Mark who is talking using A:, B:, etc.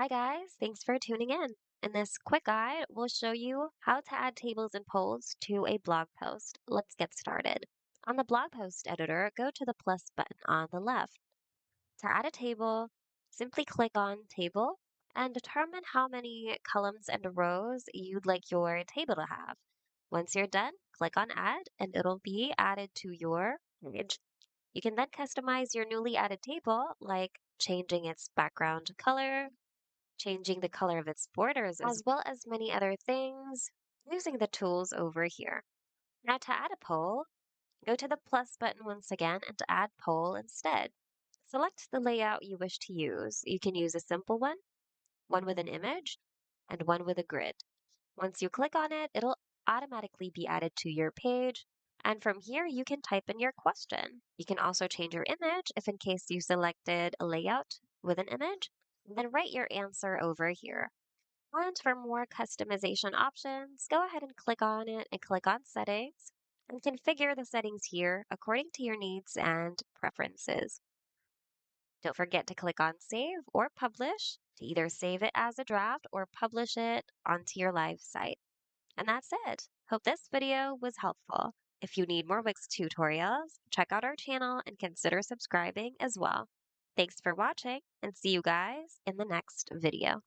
A: Hi guys, thanks for tuning in. In this quick guide, we'll show you how to add tables and polls to a blog post. Let's get started. On the blog post editor, go to the plus button on the left. To add a table, simply click on Table and determine how many columns and rows you'd like your table to have. Once you're done, click on Add and it'll be added to your page. You can then customize your newly added table, like changing its background color, changing the color of its borders, as well as many other things using the tools over here. Now to add a poll, go to the plus button once again and add poll instead. Select the layout you wish to use. You can use a simple one with an image, and one with a grid. Once you click on it, it'll automatically be added to your page. And from here, you can type in your question. You can also change your image if in case you selected a layout with an image, and then write your answer over here. And for more customization options, go ahead and click on it and click on settings and configure the settings here according to your needs and preferences. Don't forget to click on save or publish to either save it as a draft or publish it onto your live site. And that's it. Hope this video was helpful. If you need more Wix tutorials, check out our channel and consider subscribing as well. Thanks for watching and see you guys in the next video.